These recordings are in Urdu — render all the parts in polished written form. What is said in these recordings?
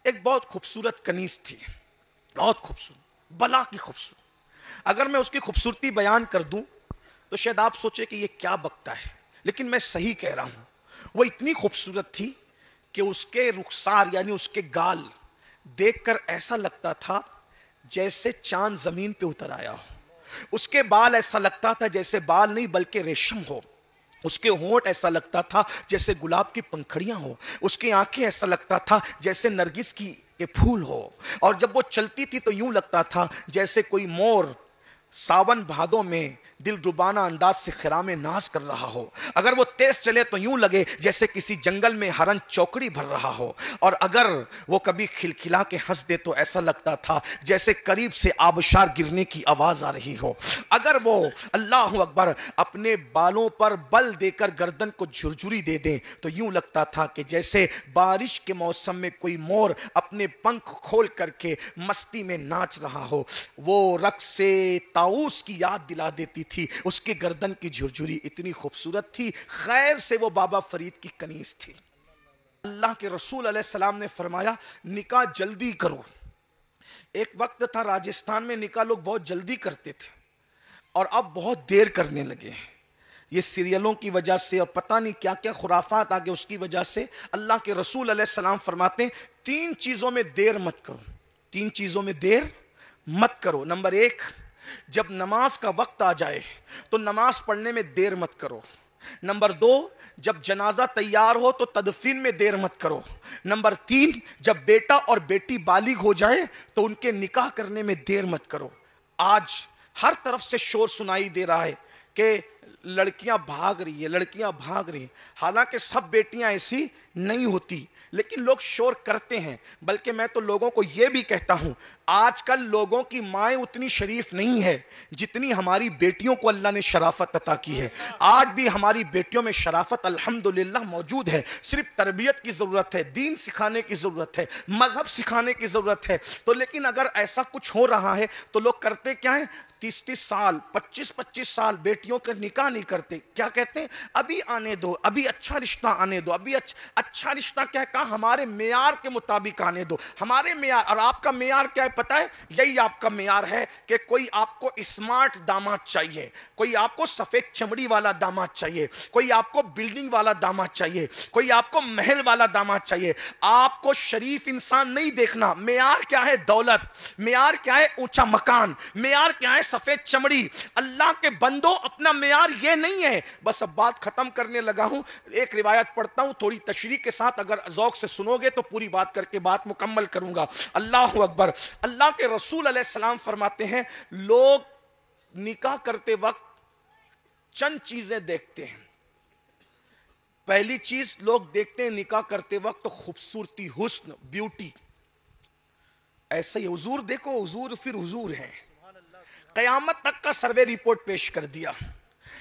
ایک بہت خوبصورت کنیز تھی، بہت خوبصورت، بلا کی خوبصورت. اگر میں اس کی خوبصورتی بیان کر دوں تو شاید آپ سوچے کہ یہ کیا بکتا ہے، لیکن میں صحیح کہہ رہا ہوں. وہ اتنی خوبصورت تھی کہ اس کے رخسار یعنی اس کے گال دیکھ کر ایسا لگتا تھا جیسے چاند زمین پہ اتر آیا ہو. اس کے بال ایسا لگتا تھا جیسے بال نہیں بلکہ ریشم ہو. اس کے ہونٹ ایسا لگتا تھا جیسے گلاب کی پنکھڑیاں ہو. اس کی آنکھیں ایسا لگتا تھا جیسے نرگس کی کے پھول ہو. اور جب وہ چلتی تھی تو یوں لگتا تھا جیسے کوئی مور ساون بھادوں میں دل ربانہ انداز سے خرام ناز کر رہا ہو. اگر وہ تیز چلے تو یوں لگے جیسے کسی جنگل میں ہرن چوکڑی بھر رہا ہو. اور اگر وہ کبھی کھلکھلا کے ہنس دے تو ایسا لگتا تھا جیسے قریب سے آبشار گرنے کی آواز آ رہی ہو. اگر وہ اللہ اکبر اپنے بالوں پر بل دے کر گردن کو جھرجھری دے دیں تو یوں لگتا تھا کہ جیسے بارش کے موسم میں کوئی مور اپنے پنکھ کھول کر کے مستی میں ناچ رہا ہو. وہ رقص سے طاؤس کی یاد دلا دیتی تھی. اس کی گردن کی جھرجھری اتنی خوبصورت تھی. خیر سے وہ بابا فرید کی کنیز تھی. اللہ کے رسول علیہ السلام نے فرمایا نکاح جلدی کرو. ایک وقت تھا راجستھان میں نکاح لوگ بہت جلدی کرتے تھے اور اب بہت دیر کرنے لگے ہیں. یہ سیریلوں کی وجہ سے اور پتہ نہیں کیا کیا خرافات آگے اس کی وجہ سے. اللہ کے رسول علیہ السلام فرماتے ہیں 3 چیزوں میں دیر مت کرو. 3 چیزوں میں دیر مت کرو. نمبر 1، جب نماز کا وقت آ جائے تو نماز پڑھنے میں دیر مت کرو. نمبر 2، جب جنازہ تیار ہو تو تدفین میں دیر مت کرو. نمبر 3، جب بیٹا اور بیٹی بالغ ہو جائے تو ان کے نکاح کرنے میں دیر مت کرو. آج ہر طرف سے شور سنائی دے رہا ہے کہ لڑکیاں بھاگ رہی ہیں، لڑکیاں بھاگ رہی ہیں. حالانکہ سب بیٹیاں ایسی نہیں ہوتی لیکن لوگ شور کرتے ہیں. بلکہ میں تو لوگوں کو یہ بھی کہتا ہوں آج کل لوگوں کی مائیں اتنی شریف نہیں ہے جتنی ہماری بیٹیوں کو اللہ نے شرافت عطا کی ہے. آج بھی ہماری بیٹیوں میں شرافت الحمدللہ موجود ہے. صرف تربیت کی ضرورت ہے، دین سکھانے کی ضرورت ہے، مذہب سکھانے کی ضرورت ہے. تو لیکن اگر ایسا کچھ ہو رہا ہے تو لوگ کرتے کیا ہیں 30 سال 25 سال بیٹیوں کا نکاح نہیں کرتے. کیا کہتے ہیں ابھی آنے دو، ابھی اچھا رشتہ آنے دو. ابھی اچھا رشتہ کیا کہا ہمارے معیار کے مطابق آنے دو. ہمارے معیار اور آپ کا معیار کیا ہے پتہ ہے؟ یہی آپ کا معیار ہے کہ کوئی آپ کو اسمارٹ داماد چاہیے، کوئی آپ کو سفید چمڑی والا داماد چاہیے، کوئی آپ کو بلڈنگ والا داماد چاہیے، کوئی آپ کو محل والا داماد چاہیے. آپ کو شریف انسان نہیں دیکھنا. معیار کیا ہے؟ دولت. معیار کیا ہے؟ اونچا مکان. معیار کیا ہے؟ سفید چمڑی. اللہ کے بندو اپنا معیار یہ نہیں ہے. بس اب بات ختم کرنے لگا ہوں. ایک روایت پڑھتا ہوں تھوڑی تشریح کے ساتھ، اگر ذوق سے سنو گے تو پوری بات کر کے بات مکمل کروں گا. اللہ اکبر. اللہ کے رسول علیہ السلام فرماتے ہیں لوگ نکاح کرتے وقت چند چیزیں دیکھتے ہیں. پہلی چیز لوگ دیکھتے ہیں نکاح کرتے وقت خوبصورتی، حسن، بیوٹی. ایسا ہی حضور دیکھو، حضور پھر حضور ہیں. قیامت تک کا سروے رپورٹ پیش کر دیا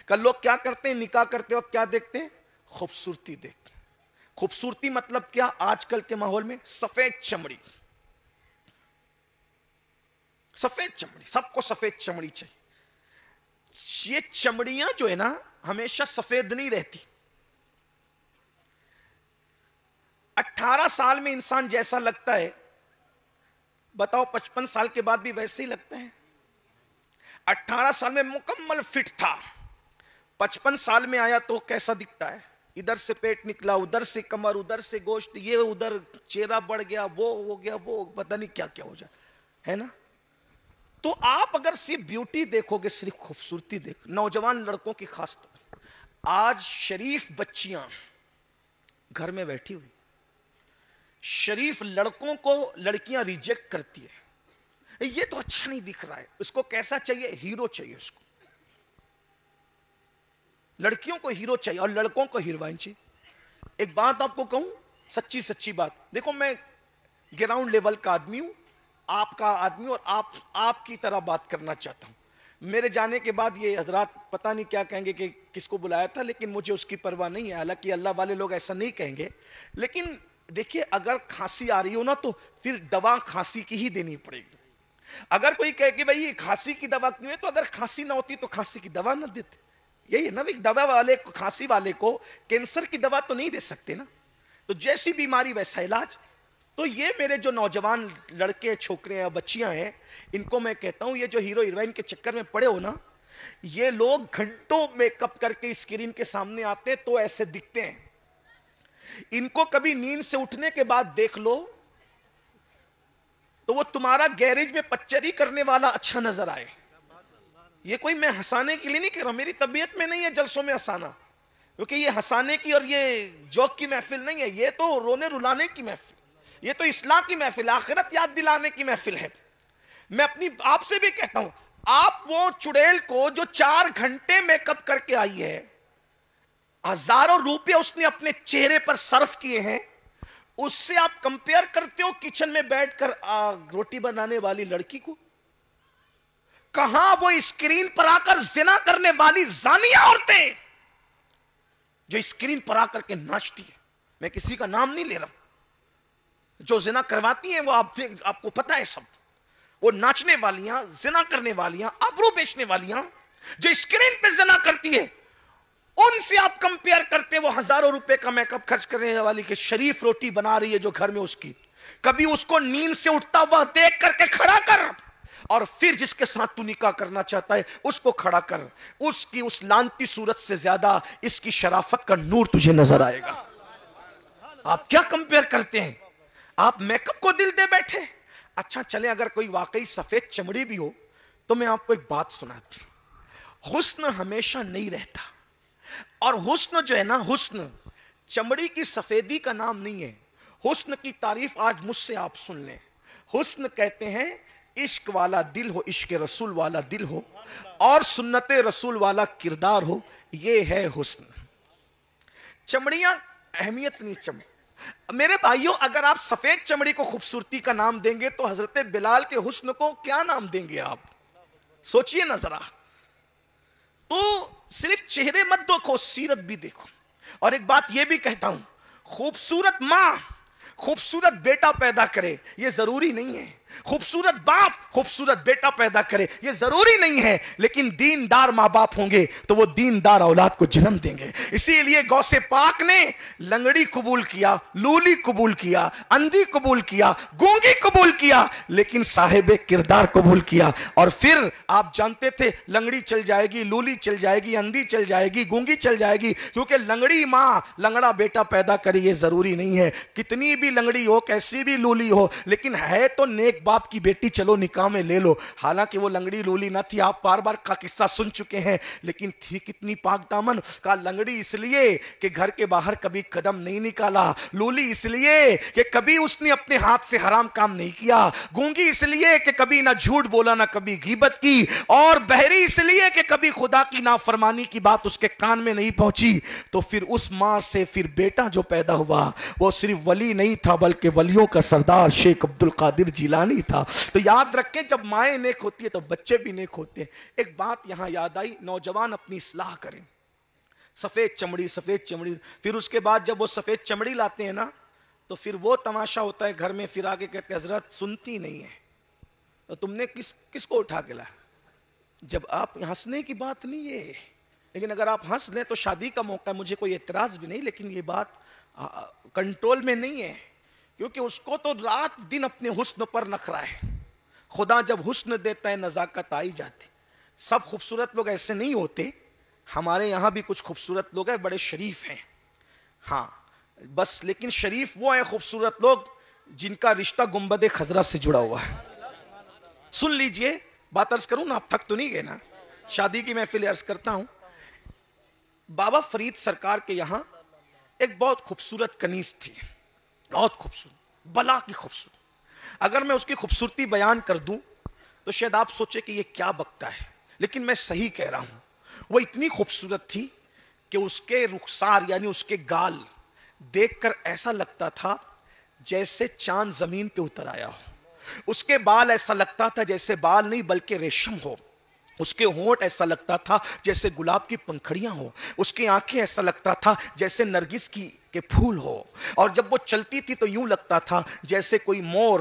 کہ لوگ کیا کرتے ہیں نکاح کرتے وقت کیا دیکھتے ہیں؟ خوبصورتی دیکھتے ہیں. خوبصورتی مطلب کیا؟ آج کل کے ماحول میں سفید چمڑی. سفید چمڑی، سب کو سفید چمڑی چاہیے. یہ چمڑیاں جو ہے نا ہمیشہ سفید نہیں رہتی. 18 سال میں انسان جیسا لگتا ہے بتاؤ 55 سال کے بعد بھی ویسے ہی لگتا ہے؟ 18 سال میں مکمل فٹ تھا، 55 سال میں آیا تو کیسا دکھتا ہے؟ ادھر سے پیٹ نکلا، ادھر سے کمر، ادھر سے گوشت، یہ ادھر چہرہ بڑھ گیا، وہ ہو گیا، وہ پتہ نہیں کیا کیا ہو جائے ہے نا. تو آپ اگر صرف بیوٹی دیکھو گے، صرف خوبصورتی دیکھو، نوجوان لڑکوں کی خاص طور آج شریف بچیاں گھر میں بیٹھی ہوئی، شریف لڑکوں کو لڑکیاں ریجیکٹ کرتی ہے. یہ تو اچھا نہیں دکھ رہا ہے. اس کو کیسا چاہیے؟ ہیرو چاہیے. اس کو لڑکیوں کو ہیرو چاہیے اور لڑکوں کو ہیروئن چاہیے. ایک بات آپ کو کہوں، سچی بات، دیکھو میں گراؤنڈ لیول کا آدمی ہوں، آپ کا آدمی، اور آپ کی طرح بات کرنا چاہتا ہوں. میرے جانے کے بعد یہ حضرات پتہ نہیں کیا کہیں گے کہ کس کو بلایا تھا، لیکن مجھے اس کی پرواہ نہیں ہے. حالانکہ اللہ والے لوگ ایسا نہیں کہیں گے. لیکن دیکھیے اگر کھانسی آ رہی ہو نا تو پھر دوا کھانسی کی ہی دینی پڑے گی. اگر کوئی کہے کہ بھئی کھانسی کی دوا کیوں ہے، تو اگر کھانسی نہ ہوتی تو کھانسی کی دوا نہ دیتے. یہی ہے نا، دوا والے کو، کھانسی والے کو کینسر کی دوا تو نہیں دے سکتے نا. تو جیسی بیماری ویسا علاج. تو یہ میرے جو نوجوان لڑکے چھوکرے ہیں بچیاں ہیں، ان کو میں کہتا ہوں یہ جو ہیرو ہیروئن کے چکر میں پڑے ہو نا، یہ لوگ گھنٹوں میک اپ کر کے اسکرین کے سامنے آتے ہیں تو ایسے دکھتے ہیں. ان کو کبھی نیند سے اٹھنے کے بعد دیکھ لو تو وہ تمہارا گیریج میں پچری کرنے والا اچھا نظر آئے. یہ کوئی میں ہنسانے کے لیے نہیں کہہ رہا، میری طبیعت میں نہیں ہے جلسوں میں ہنسانا، کیونکہ یہ ہنسانے کی اور یہ جوک کی محفل نہیں ہے، یہ تو رونے رلانے کی محفل، یہ تو اصلاح کی محفل، آخرت یاد دلانے کی محفل ہے. میں اپنی آپ سے بھی کہتا ہوں، آپ وہ چڑیل کو جو 4 گھنٹے میک اپ کر کے آئی ہے، ہزاروں روپے اس نے اپنے چہرے پر صرف کیے ہیں، اس سے آپ کمپیئر کرتے ہو کچن میں بیٹھ کر روٹی بنانے والی لڑکی کو؟ کہاں وہ اسکرین پر آ کر زنا کرنے والی زانیہ عورتیں جو اسکرین پر آ کر کے ناچتی ہیں، میں کسی کا نام نہیں لے رہا، جو زنا کرواتی ہیں وہ آپ کو پتا ہے سب، وہ ناچنے والیاں، زنا کرنے والیاں، آبرو بیچنے والیاں جو اسکرین پہ زنا کرتی ہے، ان سے آپ کمپیئر کرتے وہ ہزاروں روپے کا میک اپ خرچ کرنے والی کہ شریف روٹی بنا رہی ہے جو گھر میں اس کی. کبھی اس کو نیند سے اٹھتا ہوا دیکھ کر کے کھڑا کر، اور پھر جس کے ساتھ تو نکاح کرنا چاہتا ہے اس کو کھڑا کر، اس کی اس لانتی صورت سے زیادہ اس کی شرافت کا نور تجھے نظر آئے گا. آپ کیا کمپیئر کرتے ہیں؟ آپ میک اپ کو دل دے بیٹھے. اچھا چلیں اگر کوئی واقعی سفید چمڑی بھی ہو تو میں آپ کو ایک بات سناتا ہوں، حسن ہمیشہ نہیں رہتا، اور حسن جو ہے نا، حسن چمڑی کی سفیدی کا نام نہیں ہے. حسن کی تعریف آج مجھ سے آپ سن لیں. حسن کہتے ہیں عشق والا دل ہو، عشق رسول والا دل ہو، اور سنت رسول والا کردار ہو، یہ ہے حسن. چمڑیاں اہمیت نہیں. چمڑی میرے بھائیوں، اگر آپ سفید چمڑی کو خوبصورتی کا نام دیں گے تو حضرت بلال کے حسن کو کیا نام دیں گے آپ؟ سوچئے نا ذرا. تو صرف چہرے مت دیکھو، سیرت بھی دیکھو. اور ایک بات یہ بھی کہتا ہوں، خوبصورت ماں خوبصورت بیٹا پیدا کرے یہ ضروری نہیں ہے، خوبصورت باپ خوبصورت بیٹا پیدا کرے یہ ضروری نہیں ہے، لیکن دیندار ماں باپ ہوں گے تو وہ دیندار اولاد کو جنم دیں گے. اسی لیے غوث پاک نے لنگڑی قبول کیا، لولی قبول کیا، اندھی قبول کیا، گونگی قبول کیا، لیکن صاحب کردار قبول کیا. اور پھر آپ جانتے تھے لنگڑی چل جائے گی، لولی چل جائے گی، اندھی چل جائے گی، گونگی چل جائے گی، کیونکہ لنگڑی ماں لنگڑا بیٹا پیدا کرے یہ ضروری نہیں ہے. کتنی بھی لنگڑی ہو، کیسی بھی لولی ہو، لیکن ہے تو نیک باپ کی بیٹی، چلو نکاح میں لے لو. حالانکہ وہ لنگڑی لولی نہ تھی، آپ بار بار کا قصہ سن چکے ہیں، لیکن تھی کتنی پاک دامن. کا لنگڑی اس لیے کہ گھر کے باہر کبھی قدم نہیں نکالا، لولی اس لیے کہ کبھی اس نے اپنے ہاتھ سے حرام کام نہیں کیا، گونگی اس لیے کہ کبھی نہ جھوٹ بولا نہ کبھی غیبت کی، اور بہری اس لیے کہ کبھی خدا کی نافرمانی کی بات اس کے کان میں نہیں پہنچی. تو پھر اس ماں سے پھر بیٹا جو پیدا ہوا وہ صرف ولی نہیں تھا بلکہ ولیوں کا سردار شیخ عبد القادر جیلانی تھا. تو یاد رکھیں جب مائیں نیک ہوتی ہے تو بچے بھی نیک ہوتے ہیں. ایک بات یہاں یاد آئی، نوجوان اپنی اصلاح کریں. سفید چمڑی، سفید چمڑی، پھر اس کے بعد جب وہ سفید چمڑی لاتے ہیں نا تو پھر وہ تماشا ہوتا ہے گھر میں، پھر آگے کہتے ہیں حضرت سنتی نہیں ہے، تو تم نے کس کو اٹھا کے لایا؟ جب آپ ہنسنے کی بات نہیں ہے، لیکن اگر آپ ہنس لیں تو شادی کا موقع ہے، مجھے کوئی اعتراض بھی نہیں، لیکن یہ بات کنٹرول میں نہیں ہے، کیونکہ اس کو تو رات دن اپنے حسن پر نخرا ہے. خدا جب حسن دیتا ہے نزاکت آئی جاتی. سب خوبصورت لوگ ایسے نہیں ہوتے، ہمارے یہاں بھی کچھ خوبصورت لوگ ہیں، بڑے شریف ہیں، ہاں بس، لیکن شریف وہ ہیں خوبصورت لوگ جن کا رشتہ گنبد خضرا سے جڑا ہوا ہے. سن لیجئے بات عرض کروں نا، آپ تھک تو نہیں گئے نا؟ شادی کی محفل عرض کرتا ہوں. بابا فرید سرکار کے یہاں ایک بہت خوبصورت کنیز تھی، بہت خوبصورت، بلا کی خوبصورت. اگر میں اس کی خوبصورتی بیان کر دوں تو شاید آپ سوچے کہ یہ کیا بکتا ہے، لیکن میں صحیح کہہ رہا ہوں. وہ اتنی خوبصورت تھی کہ اس کے رخسار یعنی اس کے گال دیکھ کر ایسا لگتا تھا جیسے چاند زمین پہ اتر آیا ہو. اس کے بال ایسا لگتا تھا جیسے بال نہیں بلکہ ریشم ہو. اس کے ہونٹ ایسا لگتا تھا جیسے گلاب کی پنکھڑیاں ہو. اس کی آنکھیں ایسا لگتا تھا جیسے نرگس کے پھول ہو. اور جب وہ چلتی تھی تو یوں لگتا تھا جیسے کوئی مور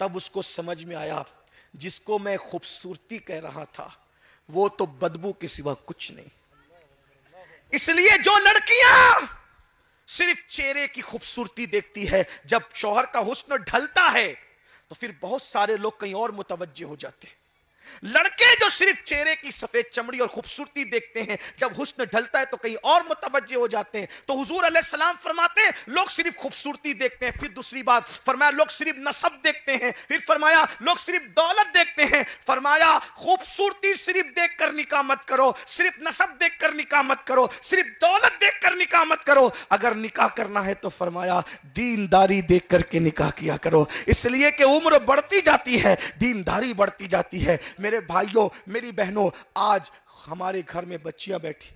تب اس کو سمجھ میں آیا جس کو میں خوبصورتی کہہ رہا تھا وہ تو بدبو کے سوا کچھ نہیں. اس لیے جو لڑکیاں صرف چہرے کی خوبصورتی دیکھتی ہے، جب شوہر کا حسن ڈھلتا ہے تو پھر بہت سارے لوگ کہیں اور متوجہ ہو جاتے ہیں. لڑکے جو صرف چہرے کی سفید چمڑی اور خوبصورتی دیکھتے ہیں، جب حسن ڈھلتا ہے تو کہیں اور متوجہ ہو جاتے ہیں. تو حضور علیہ السلام فرماتے ہیں لوگ صرف خوبصورتی دیکھتے ہیں. پھر دوسری بات فرمایا لوگ صرف نسب دیکھتے ہیں. پھر فرمایا لوگ صرف دولت دیکھتے ہیں. فرمایا خوبصورتی صرف دیکھ کر نکاح مت کرو، صرف نسب دیکھ کر نکاح مت کرو، صرف دولت دیکھ کر نکاح مت کرو. اگر نکاح کرنا ہے تو فرمایا دینداری دیکھ کر کے نکاح کیا کرو. اس لیے کہ عمر بڑھتی جاتی ہے، دینداری بڑھتی جاتی ہے. میرے بھائیوں، میری بہنوں، آج ہمارے گھر میں بچیاں بیٹھی،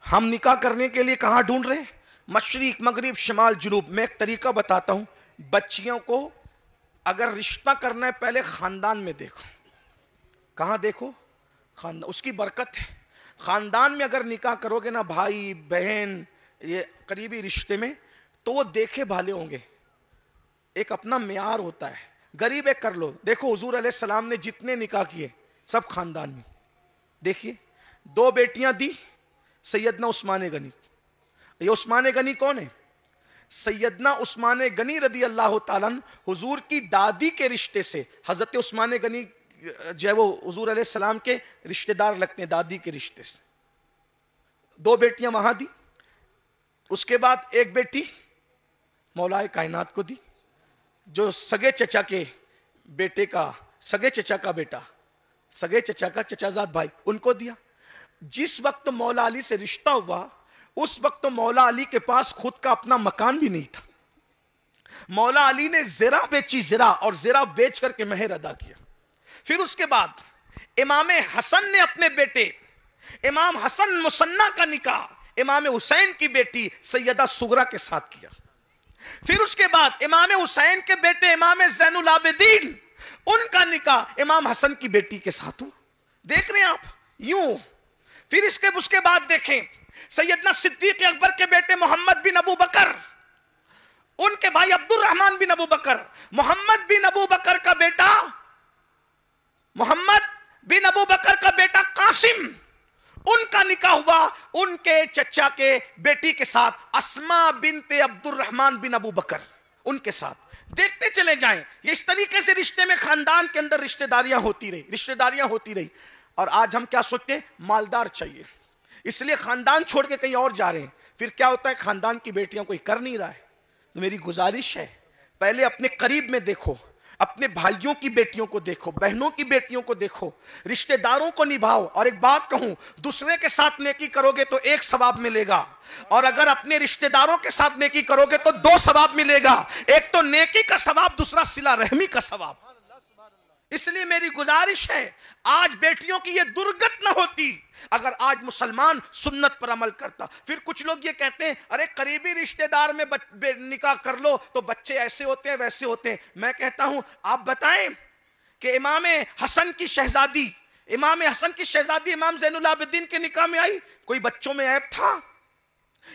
ہم نکاح کرنے کے لیے کہاں ڈھونڈ رہے ہیں؟ مشرق، مغرب، شمال، جنوب. میں ایک طریقہ بتاتا ہوں. بچیوں کو اگر رشتہ کرنا ہے پہلے خاندان میں دیکھو. کہاں دیکھو؟ خاندان. اس کی برکت ہے. خاندان میں اگر نکاح کرو گے نا بھائی بہن یہ قریبی رشتے میں، تو وہ دیکھے بھالے ہوں گے. ایک اپنا معیار ہوتا ہے. غریب ایک کر لو. دیکھو حضور علیہ السلام نے جتنے نکاح کیے سب خاندان میں. دیکھیے 2 بیٹیاں دی سیدنا عثمان غنی. یہ عثمان غنی کون ہے؟ سیدنا عثمان غنی رضی اللہ تعالیٰ حضور کی دادی کے رشتے سے. حضرت عثمان غنی جو ہے وہ حضور علیہ السلام کے رشتہ دار لگتے ہیں دادی کے رشتے سے. 2 بیٹیاں وہاں دی. اس کے بعد ایک بیٹی مولائے کائنات کو دی جو سگے چچا کے بیٹے کا، سگے چچا کا بیٹا، سگے چچا کا چچا زاد بھائی، ان کو دیا. جس وقت مولا علی سے رشتہ ہوا اس وقت مولا علی کے پاس خود کا اپنا مکان بھی نہیں تھا. مولا علی نے زرہ بیچی، زرہ، اور زرہ بیچ کر کے مہر ادا کیا. پھر اس کے بعد امام حسن نے اپنے بیٹے امام حسن مصنع کا نکاح امام حسین کی بیٹی سیدہ سغرا کے ساتھ کیا. پھر اس کے بعد امام حسین کے بیٹے امام زین العابدین ان کا نکاح امام حسن کی بیٹی کے ساتھ ہوا. دیکھ رہے ہیں آپ یوں. پھر اس کے بعد دیکھیں سیدنا صدیق اکبر کے بیٹے محمد بن ابو بکر، ان کے بھائی عبد الرحمن بن ابو بکر، محمد بن ابو بکر کا بیٹا، محمد بن ابو بکر کا بیٹا قاسم، ان کا نکاح ہوا ان کے چچا کے بیٹی کے ساتھ اسماء بنت عبد الرحمن بن ابو بکر، ان کے ساتھ. دیکھتے چلے جائیں. یہ اس طریقے سے رشتے میں خاندان کے اندر رشتہ داریاں ہوتی رہی. اور آج ہم کیا سوچتے ہیں؟ مالدار چاہیے، اس لیے خاندان چھوڑ کے کہیں اور جا رہے ہیں. پھر کیا ہوتا ہے؟ خاندان کی بیٹیاں کوئی کر نہیں رہا ہے. تو میری گزارش ہے پہلے اپنے قریب میں دیکھو، اپنے بھائیوں کی بیٹیوں کو دیکھو، بہنوں کی بیٹیوں کو دیکھو، رشتہ داروں کو نبھاؤ. اور ایک بات کہوں، دوسرے کے ساتھ نیکی کرو گے تو 1 ثواب ملے گا، اور اگر اپنے رشتہ داروں کے ساتھ نیکی کرو گے تو 2 ثواب ملے گا. ایک تو نیکی کا ثواب، دوسرا صلہ رحمی کا ثواب. اس لیے میری گزارش ہے آج بیٹیوں کی یہ درگت نہ ہوتی اگر آج مسلمان سنت پر عمل کرتا. پھر کچھ لوگ یہ کہتے ہیں ارے قریبی رشتہ دار میں نکاح کر لو تو بچے ایسے ہوتے ہیں ویسے ہوتے ہیں. میں کہتا ہوں آپ بتائیں کہ امام حسن کی شہزادی امام زین العابدین کے نکاح میں آئی، کوئی بچوں میں عیب تھا؟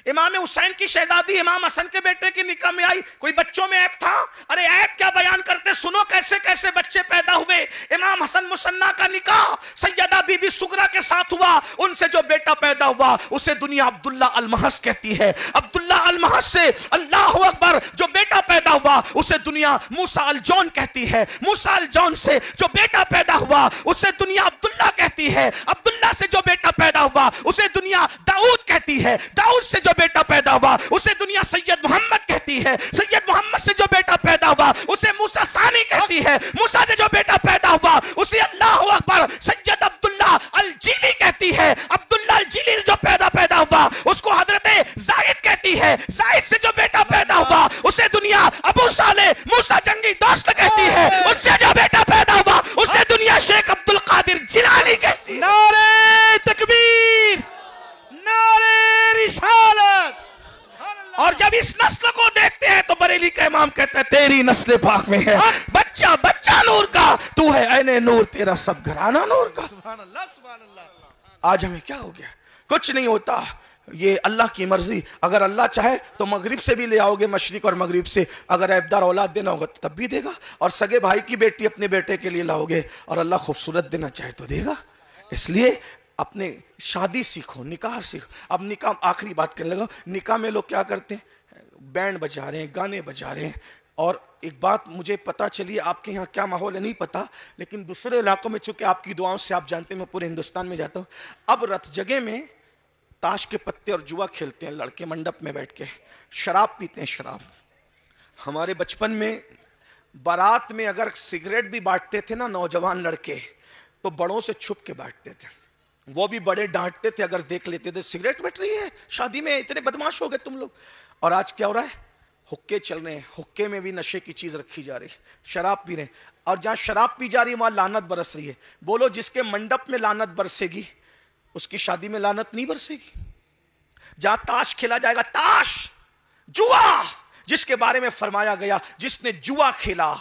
امام حسین کی شہزادی امام حسن کے بیٹے کی نکاح میں آئی، کوئی بچوں میں عیب تھا؟ ارے عیب کیا بیان کرتے، سنو کیسے کیسے بچے پیدا ہوئے. امام حسن مصنع کا نکاح سیدہ بی بی سغرا کے ساتھ ہوا. ان سے جو بیٹا پیدا ہوا اسے دنیا عبداللہ المحض کہتی ہے. عبداللہ المحض سے اللہ اکبر جو بیٹا پیدا ہوا اسے دنیا موسیٰ الجون کہتی ہے. موسیٰ الجون سے جو بیٹا پیدا ہوا اسے دنیا عبداللہ کہتی ہے. عبداللہ سے جو بیٹا پیدا ہوا اسے دنیا داؤد کہتی ہے. داؤد سے جو بیٹا پیدا ہوا اسے دنیا سید محمد کہتی ہے. سید محمد سے جو بیٹا پیدا ہوا اسے موسیٰ ثانی کہتی ہے. موسیٰ سے جو بیٹا پیدا ہوا اسے اللہ اکبر سید عبداللہ الجیلی کہتی ہے. عبداللہ الجیلی جو پیدا ہوا اس کو حضرت زائد کہتی ہے. زائد سے جو بیٹا پیدا ہوا اسے دنیا ابو صالح موسیٰ جنگی دوست کہتی ہے. اس سے جو بیٹا پیدا ہوا اسے دنیا شیخ عبد القادر جیلانی کہتی ہے. نعرہ تکبیر، نعرہ رسالت. اور جب اس نسل کو دیکھتے ہیں تو بریلی کا امام کہتا ہے تیری نسل پاک میں ہے بچہ بچہ نور کا، تو ہے عین نور، تیرا سب گھرانہ نور کا. سبحان اللہ، سبحان اللہ. آج ہمیں کیا ہو گیا؟ کچھ نہیں ہوتا. یہ اللہ کی مرضی. اگر اللہ چاہے تو مغرب سے بھی لے آؤ گے, مشرق اور مغرب سے. اگر عیبدار اولاد دینا ہوگا تو تب بھی دے گا, اور سگے بھائی کی بیٹی اپنے بیٹے کے لیے لاؤ گے, اور اللہ خوبصورت دینا چاہے تو دے گا. اس لیے اپنے شادی سیکھو, نکاح سیکھو. اب نکاح, آخری بات کرنے لگا. نکاح میں لوگ کیا کرتے ہیں, بینڈ بجا رہے ہیں, گانے بجا رہے ہیں. اور ایک بات مجھے پتا چلی, آپ کے یہاں کیا ماحول ہے نہیں پتا, لیکن دوسرے علاقوں میں چونکہ آپ کی دعاؤں سے آپ جانتے ہیں میں پورے ہندوستان میں جاتا ہوں, اب رت جگہ میں تاش کے پتے اور جوا کھیلتے ہیں لڑکے منڈپ میں بیٹھ کے, شراب پیتے ہیں. شراب ہمارے بچپن میں بارات میں اگر سگریٹ بھی بانٹتے تھے نا نوجوان لڑکے, تو بڑوں سے چھپ کے بانٹتے تھے. وہ بھی بڑے ڈانٹتے تھے اگر دیکھ لیتے تھے سگریٹ بٹ رہی ہے شادی میں, اتنے بدماش ہو گئے تم لوگ. اور آج کیا ہو رہا ہے, حکے چل رہے ہیں, حکے میں بھی نشے کی چیز رکھی جا رہی ہے, شراب پی رہے ہیں. اور جہاں شراب پی جا رہی ہے وہاں لعنت برس رہی ہے. بولو جس کے منڈپ میں لعنت برسے گی اس کی شادی میں لعنت نہیں برسے گی. جہاں تاش کھیلا جائے گا, تاش, جوا, جس کے بارے میں فرمایا گیا جس نے جوا کھیلا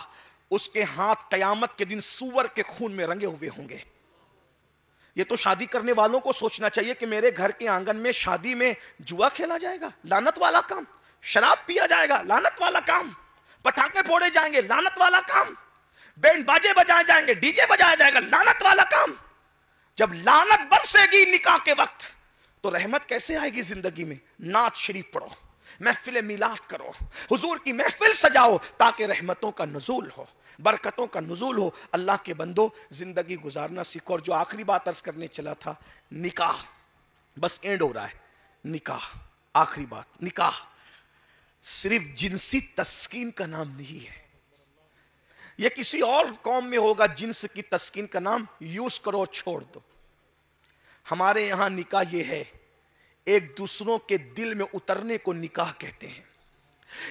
اس کے ہاتھ قیامت کے دن سور کے خون میں رنگے ہوئے ہوں گے. یہ تو شادی کرنے والوں کو سوچنا چاہیے کہ میرے گھر کے آنگن میں شادی میں جوا کھیلا جائے گا, لعنت والا کام. شراب پیا جائے گا, لعنت والا کام. پٹاخے پھوڑے جائیں گے, لعنت والا کام. بینڈ باجے بجائے جائیں گے, ڈی جے بجایا جائے گا, لعنت والا کام. جب لعنت برسے گی نکاح کے وقت تو رحمت کیسے آئے گی زندگی میں؟ نعت شریف پڑھو, محفل میلاد کرو, حضور کی محفل سجاؤ تاکہ رحمتوں کا نزول ہو, برکتوں کا نزول ہو. اللہ کے بندو زندگی گزارنا سیکھو. اور جو آخری بات عرض کرنے چلا تھا, نکاح بس اینڈ ہو رہا ہے. نکاح آخری بات, نکاح صرف جنسی تسکین کا نام نہیں ہے. یہ کسی اور قوم میں ہوگا جنس کی تسکین کا نام, یوز کرو چھوڑ دو. ہمارے یہاں نکاح یہ ہے, ایک دوسروں کے دل میں اترنے کو نکاح کہتے ہیں,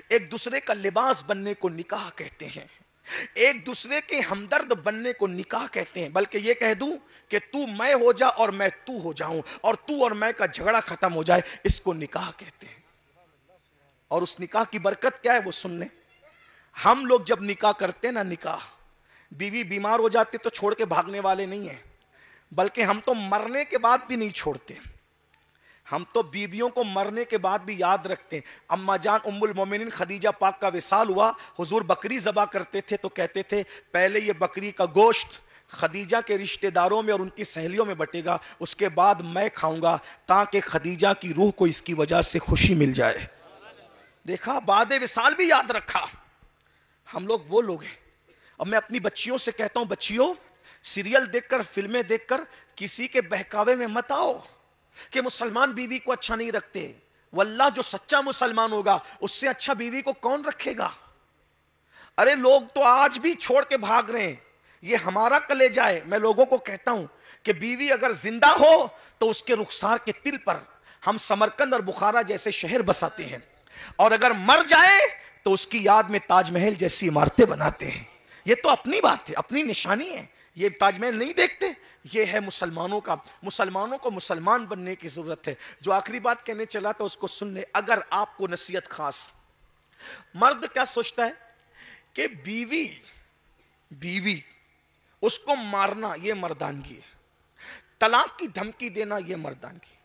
ایک دوسرے کا لباس بننے کو نکاح کہتے ہیں, ایک دوسرے کے ہمدرد بننے کو نکاح کہتے ہیں. بلکہ یہ کہہ دوں کہ تو میں ہو جا اور میں تو ہو جاؤں, اور تو اور میں کا جھگڑا ختم ہو جائے, اس کو نکاح کہتے ہیں. اور اس نکاح کی برکت کیا ہے وہ سن لیں. ہم لوگ جب نکاح کرتے ہیں نا, نکاح, بیوی بیمار ہو جاتی تو چھوڑ کے بھاگنے والے نہیں ہیں, بلکہ ہم تو مرنے کے بعد بھی نہیں چھوڑتے. ہم تو بیویوں کو مرنے کے بعد بھی یاد رکھتے ہیں. اما جان ام المومنین خدیجہ پاک کا وصال ہوا, حضور بکری ذبح کرتے تھے تو کہتے تھے پہلے یہ بکری کا گوشت خدیجہ کے رشتہ داروں میں اور ان کی سہیلیوں میں بٹے گا, اس کے بعد میں کھاؤں گا تاکہ خدیجہ کی روح کو اس کی وجہ سے خوشی مل جائے. دیکھا, بعد وصال بھی یاد رکھا. ہم لوگ وہ لوگ ہیں. اب میں اپنی بچیوں سے کہتا ہوں, بچیوں سیریل دیکھ کر, فلمیں دیکھ کر کسی کے بہکاوے میں مت آؤ کہ مسلمان بیوی کو اچھا نہیں رکھتے. واللہ جو سچا مسلمان ہوگا اس سے اچھا بیوی کو کون رکھے گا؟ ارے لوگ تو آج بھی چھوڑ کے بھاگ رہے ہیں, یہ ہمارا کلیجہ ہے. میں لوگوں کو کہتا ہوں کہ بیوی اگر زندہ ہو تو اس کے رخسار کے تل پر ہم سمرقند اور بخارا جیسے شہر بساتے ہیں, اور اگر مر جائے تو اس کی یاد میں تاج محل جیسی عمارتیں بناتے ہیں. یہ تو اپنی بات ہے, اپنی نشانی ہے. یہ تاج محل نہیں دیکھتے, یہ ہے مسلمانوں کا. مسلمانوں کو مسلمان بننے کی ضرورت ہے. جو آخری بات کہنے چلا تھا اس کو سن لیں. اگر آپ کو نصیحت خاص, مرد کیا سوچتا ہے کہ بیوی اس کو مارنا یہ مردانگی ہے, طلاق کی دھمکی دینا یہ مردانگی ہے,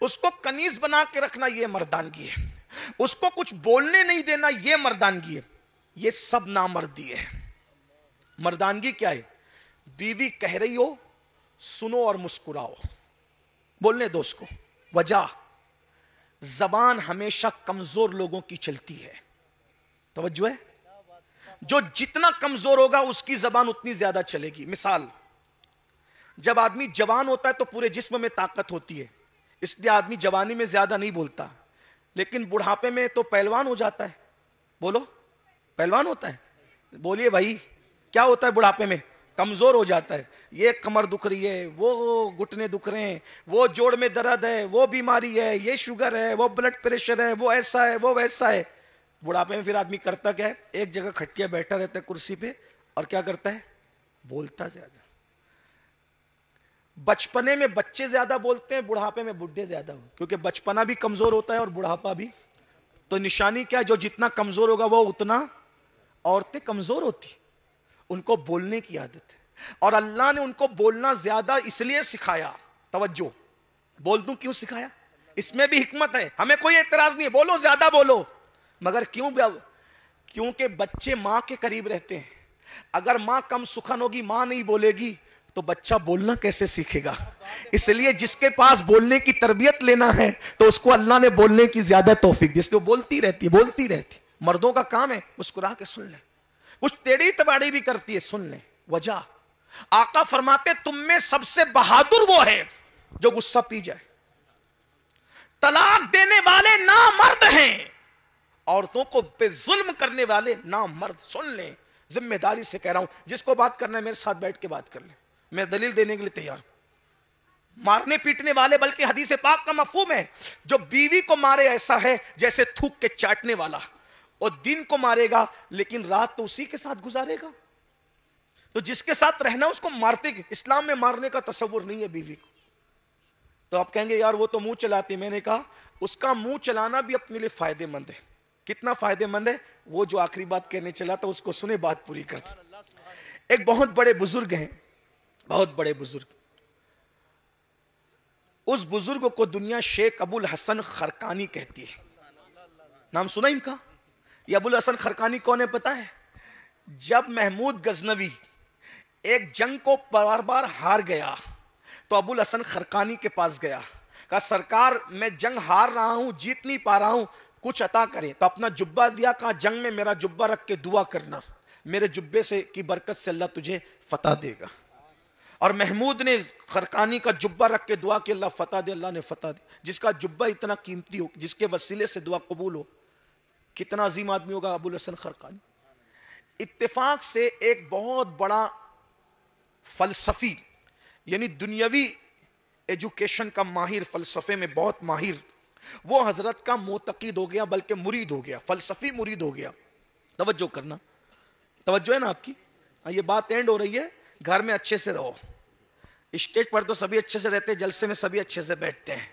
اس کو کنیز بنا کے رکھنا یہ مردانگی ہے, اس کو کچھ بولنے نہیں دینا یہ مردانگی ہے. یہ سب نامردی ہے. مردانگی کیا ہے؟ بیوی کہہ رہی ہو سنو اور مسکراؤ, بولنے دو اس کو. وجہ, زبان ہمیشہ کمزور لوگوں کی چلتی ہے. توجہ ہے, جو جتنا کمزور ہوگا اس کی زبان اتنی زیادہ چلے گی. مثال, جب آدمی جوان ہوتا ہے تو پورے جسم میں طاقت ہوتی ہے, اس لیے آدمی جوانی میں زیادہ نہیں بولتا, لیکن بڑھاپے میں تو پہلوان ہو جاتا ہے. بولو, پہلوان ہوتا ہے. بولیے بھائی, کیا ہوتا ہے بڑھاپے میں؟ کمزور ہو جاتا ہے. یہ کمر دکھ رہی ہے, وہ گھٹنے دکھ رہے ہیں, وہ جوڑ میں درد ہے, وہ بیماری ہے, یہ شوگر ہے, وہ بلڈ پریشر ہے, وہ ایسا ہے, وہ ویسا ہے. بڑھاپے میں پھر آدمی کرتا کیا ہے؟ ایک جگہ کھٹیا بیٹھا رہتا ہے کرسی پہ, اور کیا کرتا ہے؟ بولتا زیادہ. بچپنے میں بچے زیادہ بولتے ہیں, بڑھاپے میں بڈھے زیادہ ہو, کیونکہ بچپنا بھی کمزور ہوتا ہے اور بڑھاپا بھی. تو نشانی کیا ہے؟ جو جتنا کمزور ہوگا وہ اتنا, عورتیں کمزور ہوتی, ان کو بولنے کی عادت ہے, اور اللہ نے ان کو بولنا زیادہ اس لیے سکھایا. توجہ, بول دوں کیوں سکھایا؟ اس میں بھی حکمت ہے, ہمیں کوئی اعتراض نہیں ہے, بولو زیادہ بولو, مگر کیونکہ بچے ماں کے قریب رہتے ہیں. اگر ماں کم سخن ہوگی, ماں نہیں بولے گی, تو بچہ بولنا کیسے سیکھے گا؟ اس لیے جس کے پاس بولنے کی تربیت لینا ہے تو اس کو اللہ نے بولنے کی زیادہ توفیق دی, جس کو بولتی رہتی. مردوں کا کام ہے مسکرا کے سن لیں, کچھ ٹیڑھی تباڑی بھی کرتی ہے سن لیں. وجہ آقا فرماتے تم میں سب سے بہادر وہ ہے جو غصہ پی جائے. طلاق دینے والے نامرد ہیں, عورتوں کو بے ظلم کرنے والے نامرد. سن لیں, ذمہ داری سے کہہ رہا ہوں, جس کو بات کرنا ہے میرے ساتھ بیٹھ کے بات کر لیں, میں دلیل دینے کے لیے تیار ہوں. مارنے پیٹنے والے, بلکہ حدیث پاک کا مفہوم ہے, جو بیوی کو مارے ایسا ہے جیسے تھوک کے چاٹنے والا, اور دن کو مارے گا لیکن رات تو اسی کے ساتھ گزارے گا. تو جس کے ساتھ رہنا اس کو مارتے, اسلام میں مارنے کا تصور نہیں ہے بیوی کو. تو آپ کہیں گے یار وہ تو منہ چلاتی. میں نے کہا اس کا منہ چلانا بھی اپنے لیے فائدے مند ہے. کتنا فائدے مند ہے وہ جو آخری بات کہنے چلا تھا اس کو سنے, بات پوری کر دیں. ایک بہت بڑے بزرگ ہیں, بہت بڑے بزرگ, اس بزرگ کو دنیا شیخ ابو الحسن خرقانی کہتی ہے. نام سنا ان کا؟ یہ ابو الحسن خرقانی کون ہے پتا ہے؟ جب محمود غزنوی ایک جنگ کو بار بار ہار گیا تو ابو الحسن خرقانی کے پاس گیا, کہا سرکار میں جنگ ہار رہا ہوں, جیت نہیں پا رہا ہوں, کچھ عطا کریں. تو اپنا جبہ دیا, کہا جنگ میں میرا جبہ رکھ کے دعا کرنا, میرے جبے سے کی برکت سے اللہ تجھے فتح دے گا. اور محمود نے خرقانی کا جبہ رکھ کے دعا کی, اللہ فتح دے. اللہ نے فتح دی. جس کا جبہ اتنا قیمتی ہو, جس کے وسیلے سے دعا قبول ہو, کتنا عظیم آدمی ہوگا ابو الحسن خرقانی. اتفاق سے ایک بہت بڑا فلسفی, یعنی دنیاوی ایجوکیشن کا ماہر, فلسفے میں بہت ماہر, وہ حضرت کا معتقد ہو گیا, بلکہ مرید ہو گیا, فلسفی مرید ہو گیا. توجہ کرنا, توجہ ہے نا آپ کی؟ یہ بات اینڈ ہو رہی ہے, گھر میں اچھے سے رہو. اسٹیج پر تو سبھی اچھے سے رہتے ہیں, جلسے میں سبھی اچھے سے بیٹھتے ہیں,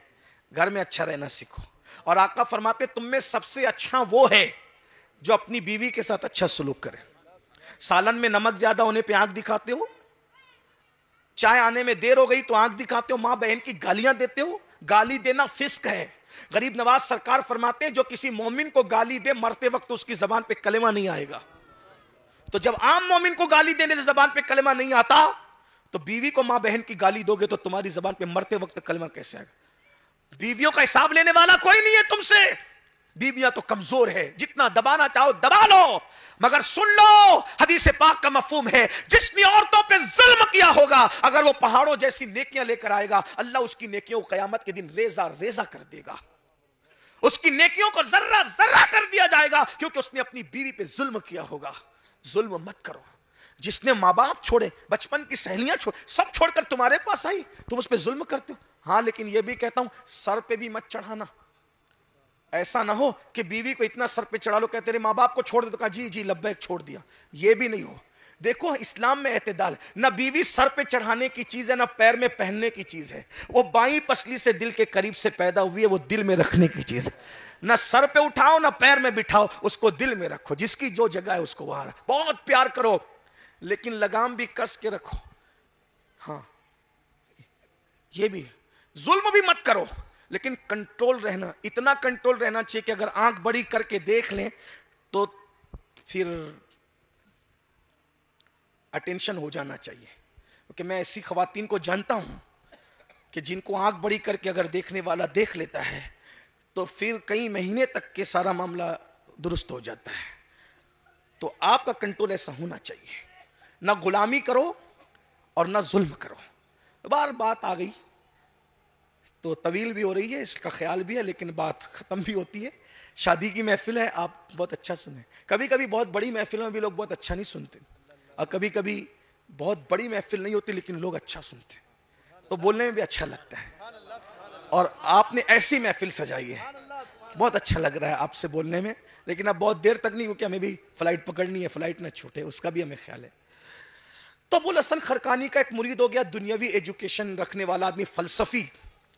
گھر میں اچھا رہنا سیکھو. اور آقا فرماتے تم میں سب سے اچھا وہ ہے جو اپنی بیوی کے ساتھ اچھا سلوک کرے. سالن میں نمک زیادہ ہونے پہ آنکھ دکھاتے ہو, چائے آنے میں دیر ہو گئی تو آنکھ دکھاتے ہو, ماں بہن کی گالیاں دیتے ہو. گالی دینا فسق ہے. غریب نواز سرکار فرماتے ہیں جو کسی مومن کو گالی دے مرتے وقت اس کی زبان پہ کلمہ نہیں آئے گا. تو جب عام مومن کو گالی دینے سے زبان پہ کلمہ نہیں آتا, تو بیوی کو ماں بہن کی گالی دو گے تو تمہاری زبان پہ مرتے وقت کلمہ کیسے آئے گا؟ بیویوں کا حساب لینے والا کوئی نہیں ہے تم سے. بیویاں تو کمزور ہے, جتنا دبانا چاہو دبا لو, مگر سن لو حدیث پاک کا مفہوم ہے, جس نے عورتوں پہ ظلم کیا ہوگا اگر وہ پہاڑوں جیسی نیکیاں لے کر آئے گا, اللہ اس کی نیکیوں کو قیامت کے دن ریزہ ریزہ کر دے گا. اس کی نیکیوں کو ذرہ ذرہ کر دیا جائے گا, کیونکہ اس نے اپنی بیوی پہ ظلم کیا ہوگا. ظلم مت کرو. جس نے ماں باپ چھوڑے, بچپن کی سہیلیاں چھوڑ, سب چھوڑ کر تمہارے پاس آئی, تم اس پہ ظلم کرتے ہو. ہاں لیکن یہ بھی کہتا ہوں سر پہ بھی مت چڑھانا. ایسا نہ ہو کہ بیوی کو اتنا سر پہ چڑھا لو کہ تیرے ماں باپ کو چھوڑ دے, تو کہا جی جی لبیک چھوڑ دیا. یہ بھی نہیں ہو. دیکھو اسلام میں اعتدال, نہ بیوی سر پہ چڑھانے کی چیز ہے, نہ پیر میں پہننے کی چیز ہے. وہ بائیں پسلی سے دل کے قریب سے پیدا ہوئی ہے, وہ دل میں رکھنے کی چیز ہے. نہ سر پہ اٹھاؤ نہ پیر میں بٹھاؤ, اس کو دل میں رکھو. جس کی جو جگہ ہے اس کو وہاں رکھو. بہت پیار کرو لیکن لگام بھی کس کے رکھو. ہاں یہ بھی, ظلم بھی مت کرو لیکن کنٹرول رہنا. اتنا کنٹرول رہنا چاہیے کہ اگر آنکھ بڑی کر کے دیکھ لیں تو پھر اٹینشن ہو جانا چاہیے. کیونکہ میں ایسی خواتین کو جانتا ہوں کہ جن کو آنکھ بڑی کر کے اگر دیکھنے والا دیکھ لیتا ہے تو پھر کئی مہینے تک کے سارا معاملہ درست ہو جاتا ہے. تو آپ کا کنٹرول ایسا ہونا چاہیے, نہ غلامی کرو اور نہ ظلم کرو. بار بات آ گئی تو طویل بھی ہو رہی ہے, اس کا خیال بھی ہے, لیکن بات ختم بھی ہوتی ہے. شادی کی محفل ہے, آپ بہت اچھا سنیں. کبھی کبھی بہت بڑی محفلوں میں بھی لوگ بہت اچھا نہیں سنتے, اور کبھی کبھی بہت بڑی محفل نہیں ہوتی لیکن لوگ اچھا سنتے, تو بولنے میں بھی اچھا لگتا ہے. اور آپ نے ایسی محفل سجائی ہے, بہت اچھا لگ رہا ہے آپ سے بولنے میں, لیکن اب بہت دیر تک نہیں, کیونکہ ہمیں بھی فلائٹ پکڑنی ہے, فلائٹ نہ چھوٹے, اس کا بھی ہمیں خیال ہے. تو ابو الحسن خرقانی کا ایک مرید ہو گیا, دنیاوی ایجوکیشن رکھنے والا آدمی, فلسفی.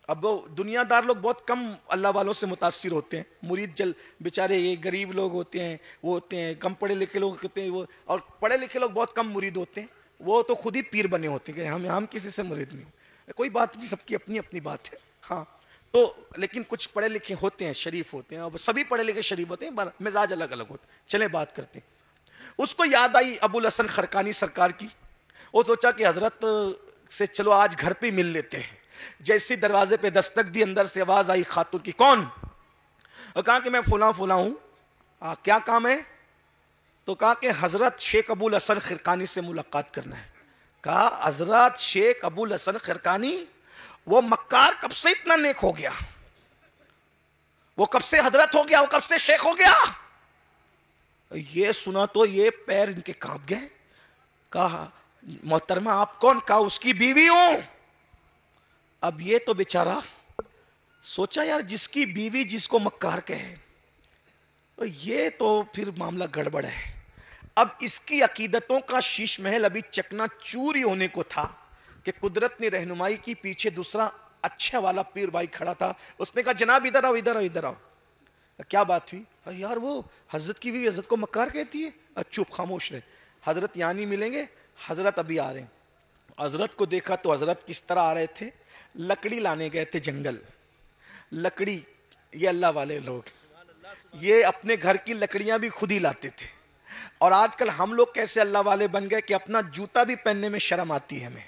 اب دنیا دار لوگ بہت کم اللہ والوں سے متاثر ہوتے ہیں. مرید بیچارے یہ غریب لوگ ہوتے ہیں, وہ ہوتے ہیں کم پڑھے لکھے لوگ ہوتے ہیں, وہ اور پڑھے لکھے لوگ بہت کم مرید ہوتے ہیں. وہ تو خود ہی پیر بنے ہوتے ہیں کہ ہم کسی سے مرید نہیں. کوئی بات نہیں, سب کی اپنی اپنی بات ہے. ہاں تو لیکن کچھ پڑھے لکھے ہوتے ہیں، شریف ہوتے ہیں، اور سبھی پڑھے لکھے شریف ہوتے ہیں، مزاج الگ الگ ہوتے ہیں. چلیں بات کرتے ہیں. اس کو یاد آئی ابو الحسن خرقانی سرکار کی. وہ سوچا کہ حضرت سے چلو آج گھر پہ مل لیتے ہیں. جیسی دروازے پہ دستک دی، اندر سے آواز آئی خاتون کی. کون؟ اور کہا کہ میں فلاں فلاں ہوں. کیا کام ہے؟ تو کہا کہ حضرت شیخ ابو الحسن خرقانی سے ملاقات کرنا ہے. کہا حضرت شیخ ابو الحسن خرقانی؟ وہ مکار کب سے اتنا نیک ہو گیا؟ وہ کب سے حضرت ہو گیا؟ وہ کب سے شیخ ہو گیا؟ یہ سنا تو یہ پیر ان کے کانپ گئے. کہا محترمہ آپ کون؟ کہا اس کی بیوی ہوں. اب یہ تو بیچارہ سوچا یار جس کی بیوی جس کو مکار کہے، یہ تو پھر معاملہ گڑبڑ ہے. اب اس کی عقیدتوں کا شیش محل ابھی چکنا چوری ہونے کو تھا کہ قدرت نے رہنمائی کی. پیچھے دوسرا اچھا والا پیر بھائی کھڑا تھا. اس نے کہا جناب ادھر آؤ ادھر آؤ ادھر آؤ. کیا بات ہوئی؟ یار وہ حضرت کی بیوی حضرت کو مکار کہتی ہے. چپ خاموش رہے. حضرت یہاں نہیں ملیں گے. حضرت ابھی آ رہے ہیں. حضرت کو دیکھا تو حضرت کس طرح آ رہے تھے؟ لکڑی لانے گئے تھے جنگل. لکڑی، یہ اللہ والے لوگ یہ اپنے گھر کی لکڑیاں بھی خود ہی لاتے تھے. اور آج کل ہم لوگ کیسے اللہ والے بن گئے کہ اپنا جوتا بھی پہننے میں شرم آتی ہے ہمیں.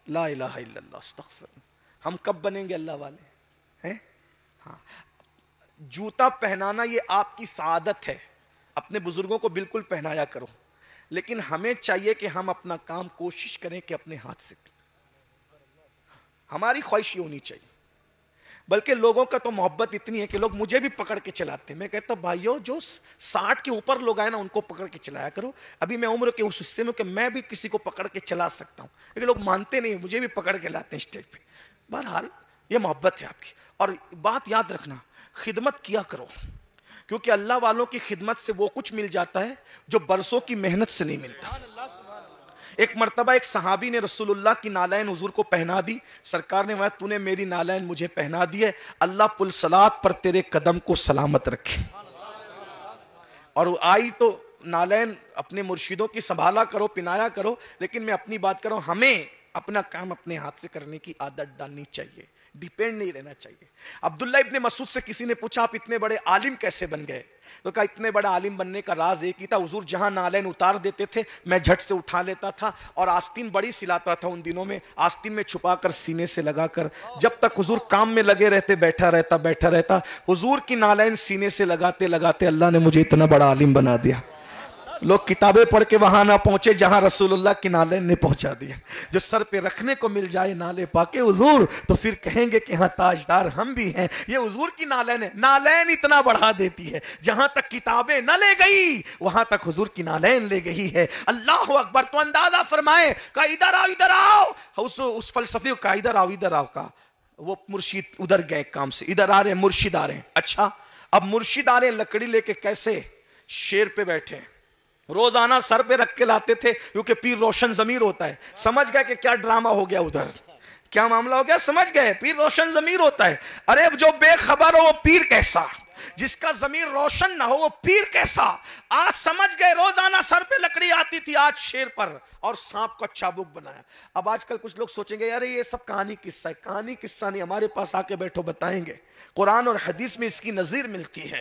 لا الہ الا اللہ استغفر. ہم کب بنیں گے اللہ والے ہیں؟ ہاں، جوتا پہنانا یہ آپ کی سعادت ہے. اپنے بزرگوں کو بالکل پہنایا کرو، لیکن ہمیں چاہیے کہ ہم اپنا کام کوشش کریں کہ اپنے ہاتھ سے. ہماری خواہش یہ ہونی چاہیے. بلکہ لوگوں کا تو محبت اتنی ہے کہ لوگ مجھے بھی پکڑ کے چلاتے ہیں. میں کہتا ہوں بھائیو جو 60 کے اوپر لوگ آئے نا ان کو پکڑ کے چلایا کرو. ابھی میں عمر کے اس حصے میں کہ میں بھی کسی کو پکڑ کے چلا سکتا ہوں، لیکن لوگ مانتے نہیں، مجھے بھی پکڑ کے لاتے ہیں اسٹیج پہ. بہرحال یہ محبت ہے آپ کی. اور بات یاد رکھنا، خدمت کیا کرو، کیونکہ اللہ والوں کی خدمت سے وہ کچھ مل جاتا ہے جو برسوں کی محنت سے نہیں ملتا. ایک مرتبہ ایک صحابی نے رسول اللہ کی نالین حضور کو پہنا دی. سرکار نے فرمایا تو نے میری نالین مجھے پہنا دی ہے، اللہ پل صلات پر تیرے قدم کو سلامت رکھے. اور وہ آئی تو نالین اپنے مرشدوں کی سنبھالا کرو، پنایا کرو. لیکن میں اپنی بات کروں، ہمیں اپنا کام اپنے ہاتھ سے کرنے کی عادت ڈالنی چاہیے، ڈیپینڈ نہیں رہنا چاہیے. عبداللہ ابن مسعود سے کسی نے پوچھا آپ اتنے بڑے عالم کیسے بن گئے؟ تو کہا اتنے بڑا عالم بننے کا راز ایک ہی تھا، حضور جہاں نالین اتار دیتے تھے میں جھٹ سے اٹھا لیتا تھا، اور آستین بڑی سلاتا تھا ان دنوں میں، آستین میں چھپا کر سینے سے لگا کر جب تک حضور کام میں لگے رہتے بیٹھا رہتا. حضور کی نالین سینے سے لگاتے لگاتے اللہ نے مجھے اتنا بڑا عالم بنا دیا. لوگ کتابیں پڑھ کے وہاں نہ پہنچے جہاں رسول اللہ کی نالین نے پہنچا دیا. جو سر پہ رکھنے کو مل جائے نالے پاکے حضور تو پھر کہیں گے کہ ہاں تاجدار ہم بھی ہیں. یہ حضور کی نالین ہے. نالین اتنا بڑھا دیتی ہے، جہاں تک کتابیں نہ لے گئی وہاں تک حضور کی نالین لے گئی ہے. اللہ اکبر. تو اندازہ فرمائے کہ ادھر آؤ ادھر آؤ. اس فلسفی کا ادھر آؤ ادھر آؤ کا وہ مرشد ادھر گئے کام سے، ادھر آ رہے ہیں مرشد آ رہے ہیں. اچھا اب مرشد آ رہے ہیں لکڑی لے کے، کیسے؟ شیر پہ بیٹھے، روزانہ سر پہ رکھ کے لاتے تھے کیونکہ پیر روشن ضمیر ہوتا ہے. سمجھ گئے کہ کیا ڈرامہ ہو گیا ادھر، کیا معاملہ ہو گیا، سمجھ گئے پیر روشن ضمیر ہوتا ہے. ارے جو بے خبر ہو وہ پیر کیسا، جس کا ضمیر روشن نہ ہو وہ پیر کیسا. آج سمجھ گئے روزانہ سر پہ لکڑی آتی تھی، آج شیر پر اور سانپ کا چابک بنایا. اب آج کل کچھ لوگ سوچیں گے یار یہ سب کہانی قصہ ہے. کہانی قصہ نہیں، ہمارے پاس آ کے بیٹھو بتائیں گے. قرآن اور حدیث میں اس کی نظیر ملتی ہے.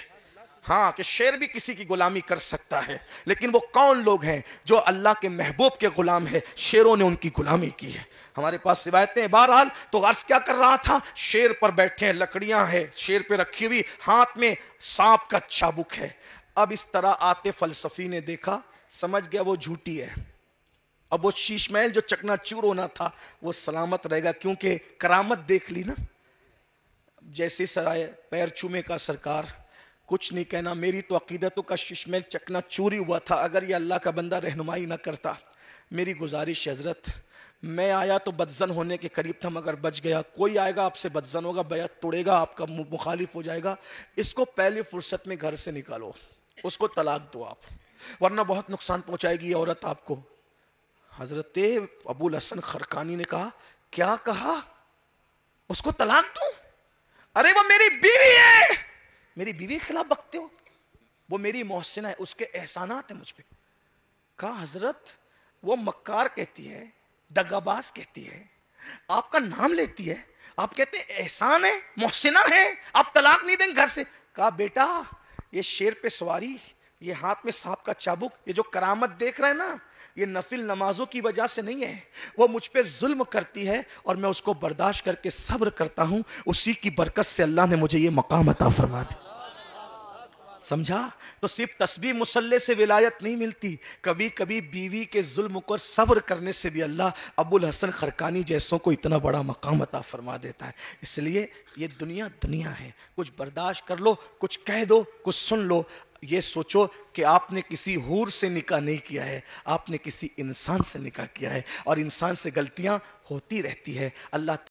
ہاں کہ شیر بھی کسی کی غلامی کر سکتا ہے، لیکن وہ کون لوگ ہیں جو اللہ کے محبوب کے غلام ہے؟ شیروں نے ان کی غلامی کی ہے. ہمارے پاس روایتیں ہیں. بہرحال تو عرض کیا کر رہا تھا، شیر پر بیٹھے ہیں، لکڑیاں ہیں شیر پہ رکھی ہوئی، ہاتھ میں سانپ کا چابک ہے. اب اس طرح آتے فلسفی نے دیکھا، سمجھ گیا وہ جھوٹی ہے. اب وہ شیش محل جو چکنا چور ہونا تھا وہ سلامت رہے گا، کیونکہ کرامت دیکھ لی نا. جیسے سرائے پیر چومے کا سرکار، کچھ نہیں کہنا، میری تو عقیدتوں کا شیش محل چکنا چوری ہوا تھا اگر یہ اللہ کا بندہ رہنمائی نہ کرتا. میری گزارش حضرت، میں آیا تو بدزن ہونے کے قریب تھا مگر بچ گیا. کوئی آئے گا آپ سے بدزن ہوگا، بیعت توڑے گا، آپ کا مخالف ہو جائے گا، اس کو پہلی فرصت میں گھر سے نکالو، اس کو طلاق دو آپ، ورنہ بہت نقصان پہنچائے گی یہ عورت آپ کو. حضرت ابو الحسن خرقانی نے کہا کیا کہا؟ اس کو طلاق دوں؟ ارے وہ میری بیوی ہے، میری بیوی کے خلاف بکتے ہو؟ وہ میری محسنہ ہے، اس کے احسانات ہیں مجھ پہ. کہا حضرت وہ مکار کہتی ہے، دغاباز کہتی ہے، آپ کا نام لیتی ہے، آپ کہتے ہیں احسان ہے، محسنہ ہے، آپ طلاق نہیں دیں گھر سے. کہا بیٹا یہ شیر پہ سواری، یہ ہاتھ میں سانپ کا چابک، یہ جو کرامت دیکھ رہے ہیں نا، یہ نفل نمازوں کی وجہ سے نہیں ہے. وہ مجھ پہ ظلم کرتی ہے اور میں اس کو برداشت کر کے صبر کرتا ہوں، اسی کی برکت سے اللہ نے مجھے یہ مقام عطا فرما دیا. سمجھا؟ تو صرف تسبیح مصلی سے ولایت نہیں ملتی، کبھی کبھی بیوی کے ظلم کو صبر کرنے سے بھی اللہ ابو الحسن خرقانی جیسوں کو اتنا بڑا مقام عطا فرما دیتا ہے. اس لیے یہ دنیا دنیا ہے، کچھ برداشت کر لو، کچھ کہہ دو، کچھ سن لو. یہ سوچو کہ آپ نے کسی حور سے نکاح نہیں کیا ہے، آپ نے کسی انسان سے نکاح کیا ہے، اور انسان سے غلطیاں ہوتی رہتی ہے. اللہ